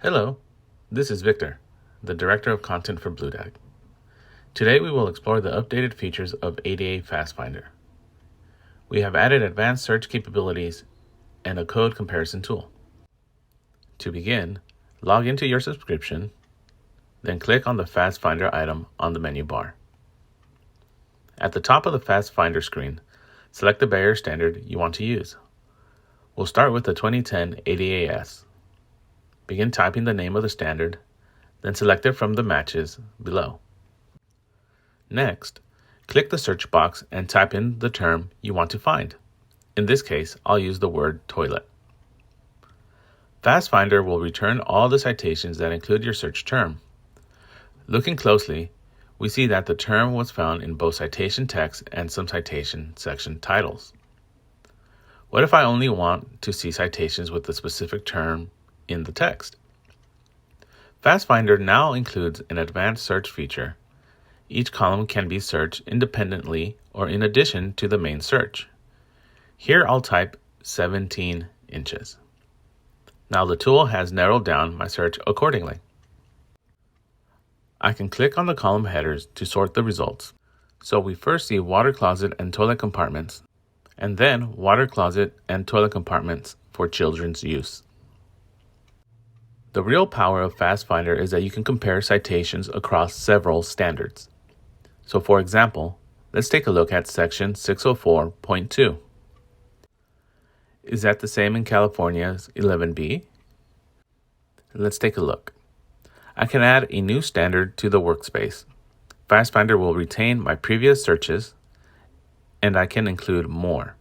Hello, this is Victor, the Director of Content for BlueDAG. Today we will explore the updated features of ADA Fast Finder. We have added advanced search capabilities and a code comparison tool. To begin, log into your subscription, then click on the Fast Finder item on the menu bar. At the top of the Fast Finder screen, select the barrier standard you want to use. We'll start with the 2010 ADAS. Begin typing the name of the standard, then select it from the matches below. Next, click the search box and type in the term you want to find. In this case, I'll use the word toilet. Fast Finder will return all the citations that include your search term. Looking closely, we see that the term was found in both citation text and some citation section titles. What if I only want to see citations with the specific term in the text? Fast Finder now includes an advanced search feature. Each column can be searched independently or in addition to the main search. Here I'll type 17 inches. Now the tool has narrowed down my search accordingly. I can click on the column headers to sort the results. So we first see water closet and toilet compartments, and then water closet and toilet compartments for children's use. The real power of Fast Finder is that you can compare citations across several standards. So for example, let's take a look at section 604.2. Is that the same in California's 11B? Let's take a look. I can add a new standard to the workspace. Fast Finder will retain my previous searches, and I can include more.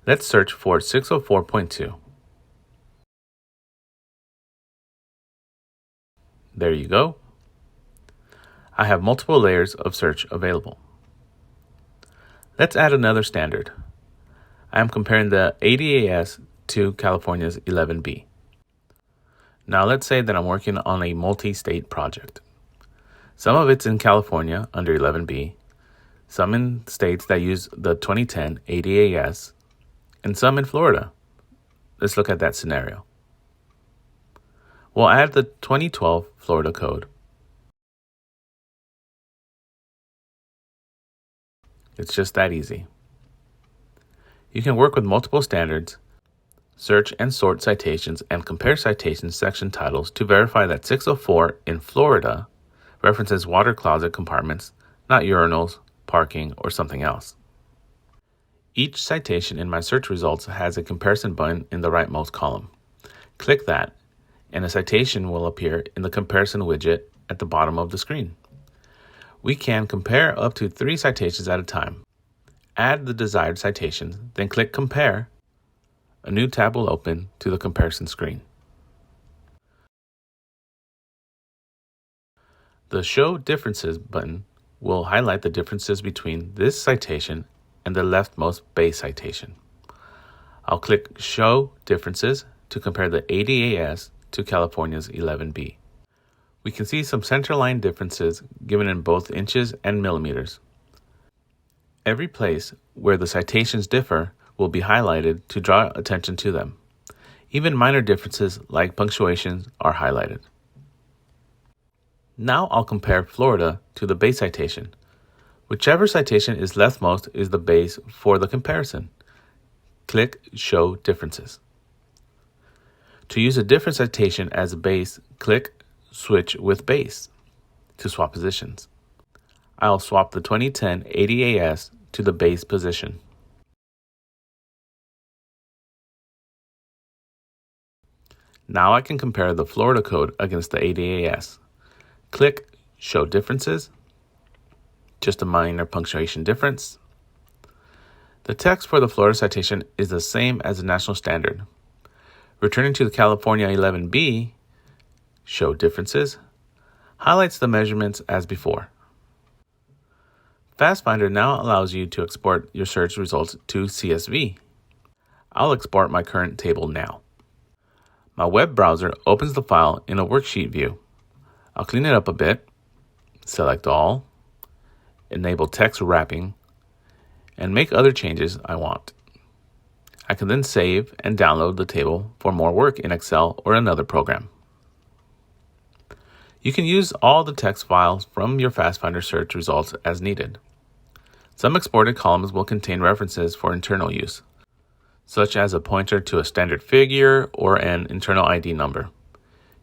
Let's search for 604.2. There you go. I have multiple layers of search available. Let's add another standard. I am comparing the ADAS to California's 11B. Now let's say that I'm working on a multi-state project. Some of it's in California under 11B, some in states that use the 2010 ADAS, and some in Florida. Let's look at that scenario. We'll add the 2012 Florida code. It's just that easy. You can work with multiple standards, search and sort citations, and compare citation section titles to verify that 604 in Florida references water closet compartments, not urinals, parking, or something else. Each citation in my search results has a comparison button in the rightmost column. Click that, and a citation will appear in the comparison widget at the bottom of the screen. We can compare up to 3 citations at a time. Add the desired citation, then click Compare. A new tab will open to the comparison screen. The Show Differences button will highlight the differences between this citation and the leftmost base citation. I'll click Show Differences to compare the ADAS to California's 11B. We can see some centerline differences given in both inches and millimeters. Every place where the citations differ will be highlighted to draw attention to them. Even minor differences like punctuations are highlighted. Now I'll compare Florida to the base citation. Whichever citation is leftmost is the base for the comparison. Click Show Differences. To use a different citation as a base, click Switch with Base to swap positions. I'll swap the 2010 ADAS to the base position. Now I can compare the Florida code against the ADAS. Click Show Differences. Just a minor punctuation difference. The text for the Florida citation is the same as the national standard. Returning to the California 11B, Show Differences highlights the measurements as before. Fast Finder now allows you to export your search results to CSV. I'll export my current table now. My web browser opens the file in a worksheet view. I'll clean it up a bit, select all, enable text wrapping, and make other changes I want. I can then save and download the table for more work in Excel or another program. You can use all the text files from your FastFinder search results as needed. Some exported columns will contain references for internal use, such as a pointer to a standard figure or an internal ID number.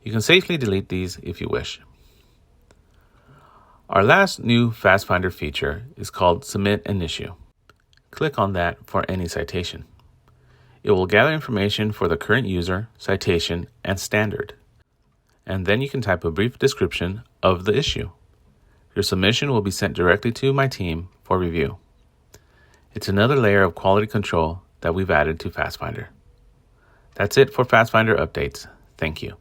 You can safely delete these if you wish. Our last new FastFinder feature is called Submit an Issue. Click on that for any citation. It will gather information for the current user, citation, and standard. And then you can type a brief description of the issue. Your submission will be sent directly to my team for review. It's another layer of quality control that we've added to FastFinder. That's it for FastFinder updates. Thank you.